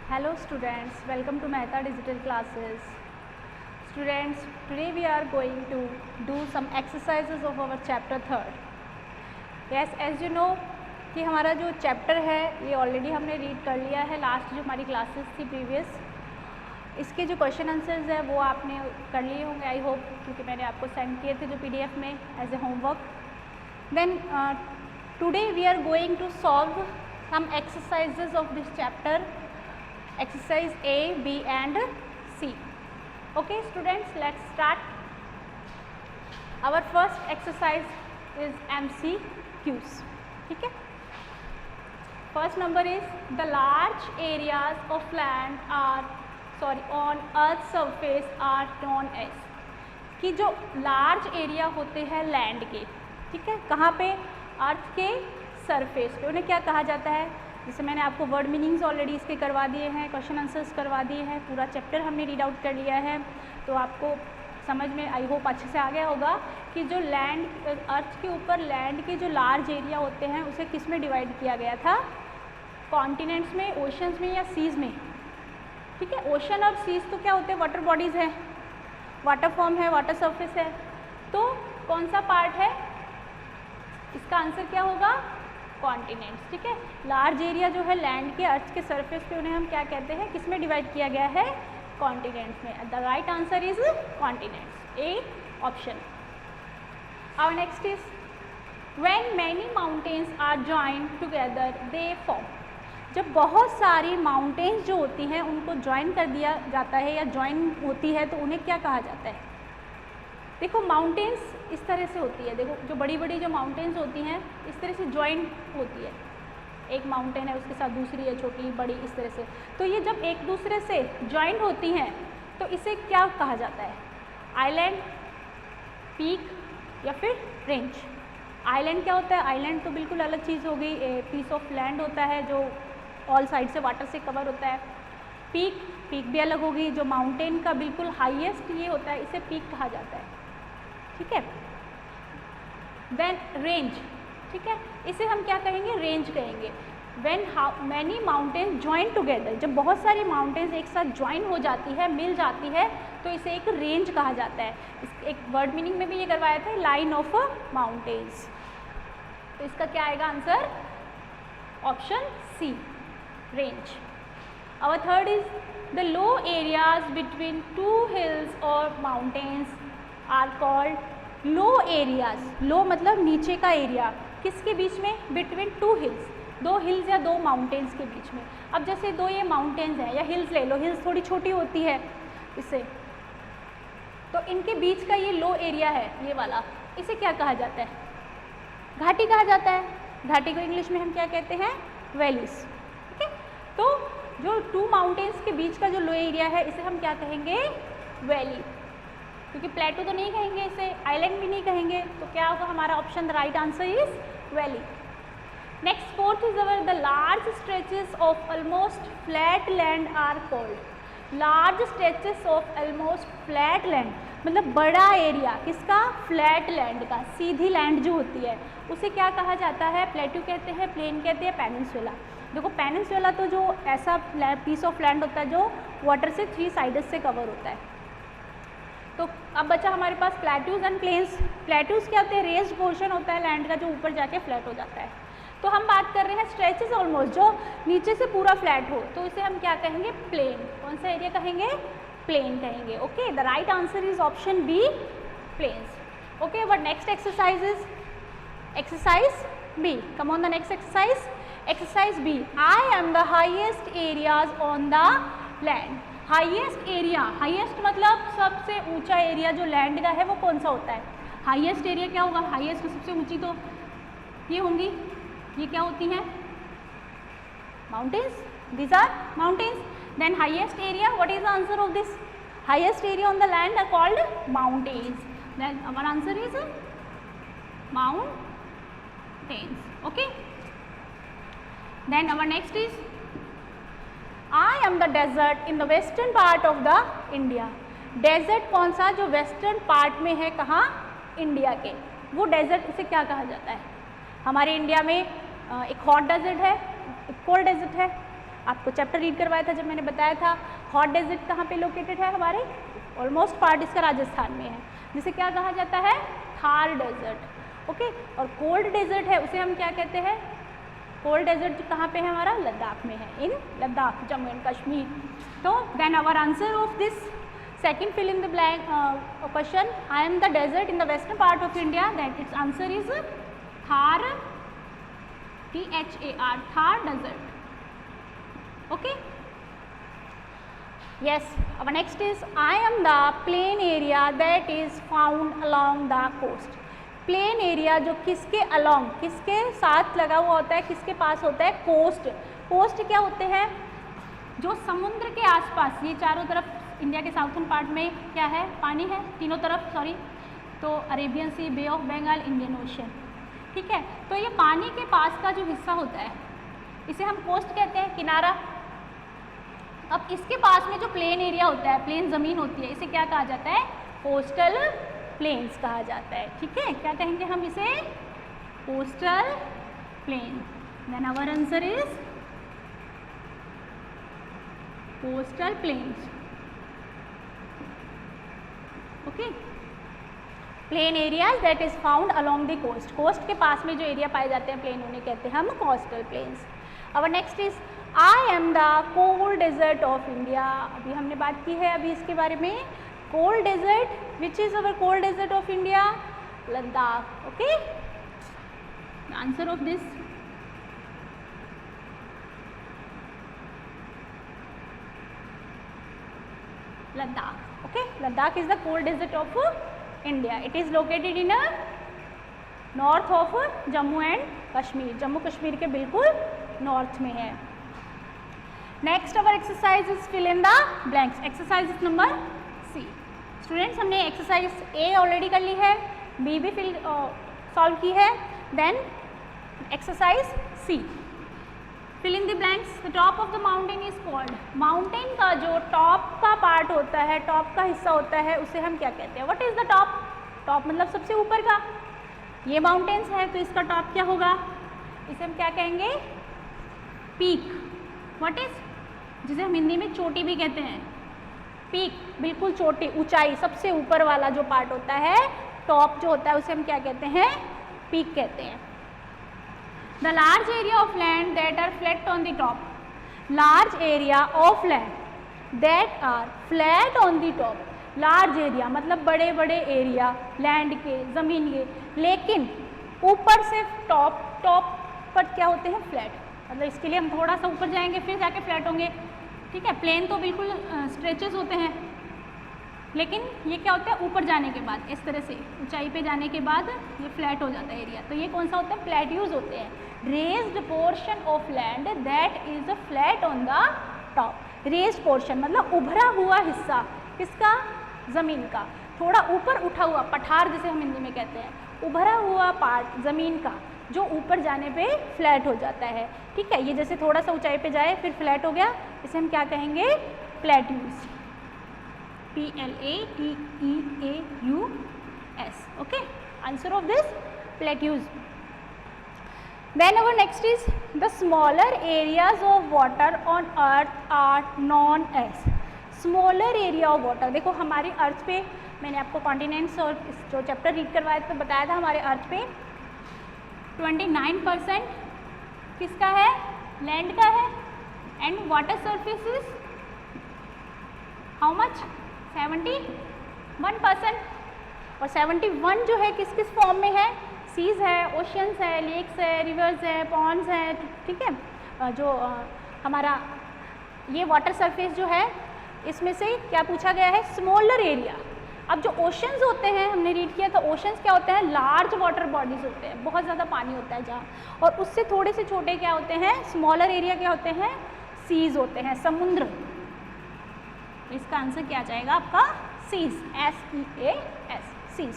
Hello students, welcome to Mehta Digital Classes. Students, today we are going to do some exercises of our chapter 3rd. Yes, as you know कि हमारा जो chapter है ये already हमने read कर लिया है. लास्ट जो हमारी क्लासेस थी प्रीवियस, इसके जो क्वेश्चन आंसर्स है वो आपने कर लिए होंगे आई होप, क्योंकि मैंने आपको सेंड किए थे जो PDF में as a homework. Then today we are going to solve some exercises of this chapter, exercise A, B and C. Okay students, let's start. Our first exercise is MCQs. ठीक है. First number is the large areas of land on earth surface are known as. कि जो large area होते हैं land के, ठीक है, कहाँ पे, अर्थ के सरफेस पे, उन्हें क्या कहा जाता है. जैसे मैंने आपको वर्ड मीनिंग्स ऑलरेडी इसके करवा दिए हैं, क्वेश्चन आंसर्स करवा दिए हैं, पूरा चैप्टर हमने रीड आउट कर लिया है, तो आपको समझ में आई होप अच्छे से आ गया होगा कि जो लैंड, अर्थ के ऊपर लैंड के जो लार्ज एरिया होते हैं उसे किस में डिवाइड किया गया था, कॉन्टिनेंट्स में, ओशंस में या सीज़ में. ठीक है, ओशन और सीज़ तो क्या होते हैं, वाटर बॉडीज़ हैं, वाटर फॉर्म है, वाटर सरफेस है. तो कौन सा पार्ट है, इसका आंसर क्या होगा, कॉन्टिनेंट्स. ठीक है, लार्ज एरिया जो है लैंड के, अर्थ के सरफेस पे, उन्हें हम क्या कहते हैं, किस में डिवाइड किया गया है, कॉन्टिनेंट्स में. The right answer is continents, a option. Our next is when many mountains are joined together they form. जब बहुत सारी माउंटेन्स जो होती हैं उनको ज्वाइन कर दिया जाता है या ज्वाइन होती है तो उन्हें क्या कहा जाता है. देखो माउंटेन्स इस तरह से होती है, देखो जो बड़ी बड़ी जो माउंटेन्स होती हैं इस तरह से ज्वाइन होती है, एक माउंटेन है उसके साथ दूसरी है, छोटी बड़ी, इस तरह से. तो ये जब एक दूसरे से ज्वाइन होती हैं तो इसे क्या कहा जाता है, आइलैंड, पीक या फिर रेंज. आइलैंड क्या होता है, आइलैंड तो बिल्कुल अलग चीज़ हो गई, पीस ऑफ लैंड होता है जो ऑल साइड से वाटर से कवर होता है. पीक, पीक भी अलग होगी, जो माउंटेन का बिल्कुल हाईएस्ट ये होता है इसे पीक कहा जाता है. ठीक है. देन रेंज, ठीक है, इसे हम क्या कहेंगे, रेंज कहेंगे. When many mountains join together, जब बहुत सारी माउंटेन्स एक साथ ज्वाइन हो जाती है, मिल जाती है, तो इसे एक रेंज कहा जाता है. एक वर्ड मीनिंग में भी ये करवाया था, लाइन ऑफ माउंटेन्स. तो इसका क्या आएगा answer, option c, range. Our third is the low areas between two hills or mountains are called low areas. low मतलब नीचे का एरिया, किसके बीच में, between two hills, दो हिल्स या दो माउंटेन्स के बीच में. अब जैसे दो ये माउंटेन्स हैं या हिल्स ले लो, हिल्स थोड़ी छोटी होती है इससे, तो इनके बीच का ये लो एरिया है ये वाला, इसे क्या कहा जाता है, घाटी कहा जाता है. घाटी को इंग्लिश में हम क्या कहते हैं, वैलीज. ठीक है, तो जो टू माउंटेन्स के बीच का जो लो एरिया है इसे हम क्या कहेंगे, वैली. क्योंकि प्लेटू तो नहीं कहेंगे इसे, आइलैंड भी नहीं कहेंगे, तो क्या होगा हमारा option, the right answer is valley. Next fourth is our the large stretches of almost flat land are called. Large stretches of almost flat land मतलब बड़ा एरिया किसका, फ्लैट लैंड का, सीधी लैंड जो होती है उसे क्या कहा जाता है, प्लेटू कहते हैं, प्लेन कहते हैं, पेनिनसुला. देखो पेनिनसुला तो जो ऐसा पीस ऑफ लैंड होता है जो वाटर से 3 साइड्स से कवर होता है. तो अब बचा हमारे पास प्लेट्यूज एंड प्लेन्स. प्लेट्यूज क्या होते हैं, रेस्ड पोर्शन होता है लैंड का जो ऊपर जाके फ्लैट हो जाता है. तो हम बात कर रहे हैं स्ट्रेचेस ऑलमोस्ट, जो नीचे से पूरा फ्लैट हो, तो इसे हम क्या कहेंगे, प्लेन. कौन सा एरिया कहेंगे, प्लेन कहेंगे. Okay, the right answer is option b, plains. Okay, but next exercise is exercise b. Come on the next exercise. Exercise B. I am the highest areas on the land. Highest area, highest मतलब सबसे ऊंचा area जो land का है वो कौन सा होता है, हाईएस्ट एरिया क्या होगा, हाईएस्ट सबसे ऊंची तो ये होंगी, ये क्या होती हैं, mountains. These are mountains. Then highest area, what is the answer of this, highest area on the land are called mountains. Then our answer is mountains. Okay. Then our next is I am the desert in the western part of the India. Desert कौन सा, जो western part में है, कहाँ, India के, वो desert इसे क्या कहा जाता है. हमारे इंडिया में एक हॉट डेजर्ट है, एक कोल्ड डेजर्ट है. आपको चैप्टर रीड करवाया था जब मैंने बताया था हॉट डेजर्ट कहाँ पे लोकेटेड है, हमारे ऑलमोस्ट पार्ट इसका राजस्थान में है, जिसे क्या कहा जाता है, थार डेजर्ट। ओके, और कोल्ड डेजर्ट है उसे हम क्या कहते हैं, कोल्ड डेजर्ट कहाँ पे है हमारा, लद्दाख में है, इन लद्दाख, जम्मू एंड कश्मीर। तो then our answer of this second fill in the blank question, I am the desert in the western part of India, that its answer is Thar, THAR, Thar desert. Okay, yes, our next is I am the plain area that is found along the coast. Plain area जो किसके along, किसके साथ लगा हुआ होता है, किसके पास होता है, कोस्ट। कोस्ट क्या होते हैं, जो समुद्र के आसपास, ये चारों तरफ इंडिया के साउथर्न पार्ट में क्या है, पानी है तीनों तरफ, सॉरी, तो Arabian sea, bay of Bengal, Indian ocean, ठीक है। तो ये पानी के पास का जो हिस्सा होता है इसे हम कोस्ट कहते हैं, किनारा। अब इसके पास में जो प्लेन एरिया होता है, प्लेन ज़मीन होती है, इसे क्या कहा जाता है, कोस्टल प्लेन्स कहा जाता है, ठीक है। क्या कहेंगे हम इसे, coastal plain. Then our answer is coastal plains. Okay, plain areas that is found along the coast, coast के पास में जो एरिया पाए जाते हैं प्लेन, उन्हें कहते हैं हम coastal plains. Our next is I am the cold desert of India. अभी हमने बात की है अभी इसके बारे में, cold desert, which is our cold desert of India, Ladakh. Okay, answer of this Ladakh. Okay, Ladakh is the cold desert of India, it is located in north of Jammu and Kashmir, Jammu Kashmir के बिल्कुल नॉर्थ में है। Next our exercise is fill in the blanks, exercise number C. Students, हमने exercise A already कर ली है, B भी fill solve की है, then exercise C, fill in the blanks. The top of the mountain is called, mountain का जो top का पार्ट होता है, टॉप का हिस्सा होता है, उसे हम क्या कहते हैं, what is the top, top मतलब सबसे ऊपर का, ये माउंटेन्स है तो इसका टॉप क्या होगा, इसे हम क्या कहेंगे, पीक। व्हाट इज, जिसे हम हिंदी में चोटी भी कहते हैं, पीक, बिल्कुल चोटी, ऊंचाई, सबसे ऊपर वाला जो पार्ट होता है, टॉप जो होता है, उसे हम क्या कहते हैं, पीक कहते हैं। The large area of land that are flat on the top, large area of land that are flat on the top, large area मतलब बड़े बड़े एरिया लैंड के, ज़मीन के, लेकिन ऊपर से टॉप, टॉप पर क्या होते हैं, फ्लैट, मतलब इसके लिए हम थोड़ा सा ऊपर जाएंगे फिर जाके फ्लैट होंगे, ठीक है। प्लेन तो बिल्कुल स्ट्रेचेस होते हैं, लेकिन ये क्या होता है, ऊपर जाने के बाद, इस तरह से ऊंचाई पे जाने के बाद ये फ्लैट हो जाता है एरिया, तो ये कौन सा होता है, प्लेट्यूज होते हैं। Raised portion of land that is flat on the top, raised portion मतलब उभरा हुआ हिस्सा, किसका, ज़मीन का, थोड़ा ऊपर उठा हुआ, पठार जिसे हम हिंदी में कहते हैं, उभरा हुआ पार्ट ज़मीन का जो ऊपर जाने पे फ्लैट हो जाता है, ठीक है। ये जैसे थोड़ा सा ऊंचाई पे जाए फिर फ्लैट हो गया, इसे हम क्या कहेंगे, plateaus, PLATEAUS। Okay, answer of this plateaus. Then our next is the smaller areas of water on earth are known as, smaller area of water, देखो हमारी अर्थ पे, मैंने आपको कॉन्टिनेंट्स और जो चैप्टर रीड करवाया था बताया था, हमारे अर्थ पे 29% किसका है, लैंड का है, and water surface is how much, 71%, और 71 जो है किस किस फॉर्म में है, सीज है, ओशियंस है, लेक्स है, रिवर्स है, पॉन्ड्स है, ठीक है। जो हमारा ये वाटर सरफेस जो है, इसमें से क्या पूछा गया है, स्मॉलर एरिया। अब जो ओशंस होते हैं, हमने रीड किया था, ओशंस क्या होते हैं, लार्ज वाटर बॉडीज होते हैं, बहुत ज़्यादा पानी होता है जहाँ, और उससे थोड़े से छोटे क्या होते हैं, स्मॉलर एरिया क्या होते हैं, सीज होते हैं, समुद्र। इसका आंसर क्या जाएगा आपका, seas, SEAS, seas,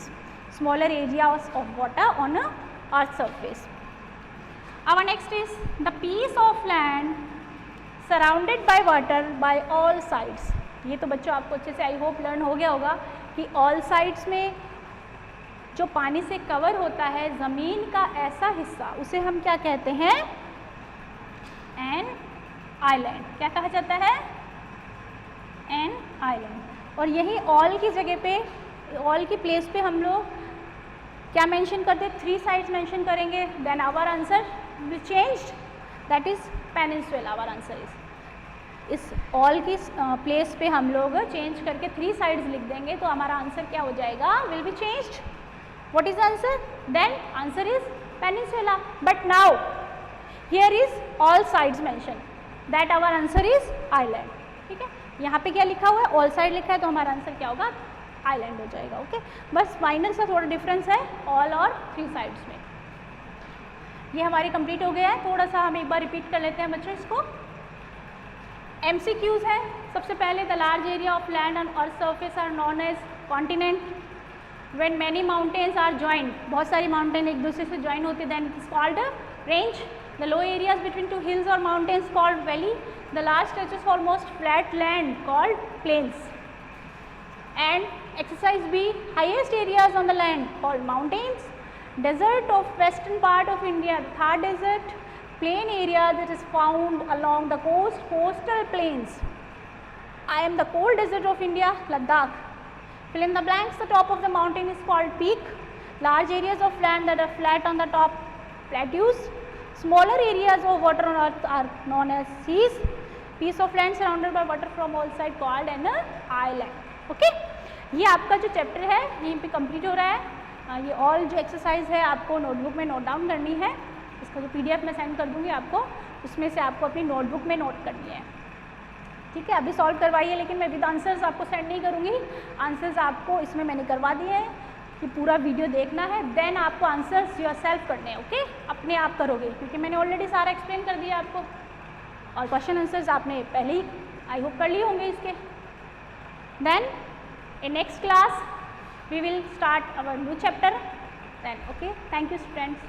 smaller area of water on earth surface. Our next is the piece of land surrounded by water by all sides. ये तो बच्चों आपको अच्छे से आई होप लर्न हो गया होगा कि ऑल साइड्स में जो पानी से कवर होता है ज़मीन का ऐसा हिस्सा, उसे हम क्या कहते हैं, आइलैंड, क्या कहा जाता है? An island. और यही ऑल की जगह पे, ऑल की प्लेस पे हम लोग क्या मेंशन करते हैं? 3 साइड्स मेंशन करेंगे, then our answer will changed, that is peninsula. Our answer is, इस ऑल की प्लेस पे हम लोग चेंज करके 3 साइड्स लिख देंगे तो हमारा आंसर क्या हो जाएगा? Will be changed. What is answer? Then answer is peninsula. But now here is all sides mention, that our answer is island. ठीक है, यहाँ पे क्या लिखा हुआ है? ऑल साइड लिखा है, तो हमारा आंसर क्या होगा? आइलैंड हो जाएगा। ओके, बस माइनर सा थोड़ा डिफरेंस है ऑल और 3 साइड्स में। ये हमारी कंप्लीट हो गया है। थोड़ा सा हम एक बार रिपीट कर लेते हैं बच्चों इसको। MCQs है। सबसे पहले, the large area of land on earth surface are known as continent. When many mountains are joint, बहुत सारी माउंटेन एक दूसरे से ज्वाइन होते, then it is called range. The low areas between 2 hills और mountains called valley. The large stretches almost flat land called plains. And exercise B, highest areas on the land called mountains. Desert of western part of India, Thar desert. Plain area that is found along the coast, coastal plains. I am the cold desert of India, Ladakh. Fill in the blanks. The top of the mountain is called peak. Large areas of land that are flat on the top, plateaus. Smaller areas of water on earth are known as seas. Piece of land surrounded by water from all sides called an island. Okay? ये आपका जो chapter है यहीं पे complete हो रहा है। ये ऑल जो एक्सरसाइज है आपको नोटबुक में नोट डाउन करनी है। इसका जो PDF मैं सेंड कर दूँगी आपको, उसमें से आपको अपनी नोटबुक में नोट करनी है। ठीक है, अभी सॉल्व करवाइए, लेकिन मैं विद आंसर्स आपको सेंड नहीं करूँगी। आंसर्स आपको इसमें मैंने करवा दिए हैं कि पूरा वीडियो देखना है, देन आपको आंसर्स योरसेल्फ करने हैं। ओके, अपने आप करोगे, क्योंकि मैंने ऑलरेडी सारा एक्सप्लेन कर दिया आपको, और क्वेश्चन आंसर्स आपने पहले ही आई होप कर लिए होंगे इसके। Then in next class we will start our new chapter then. Okay, thank you students.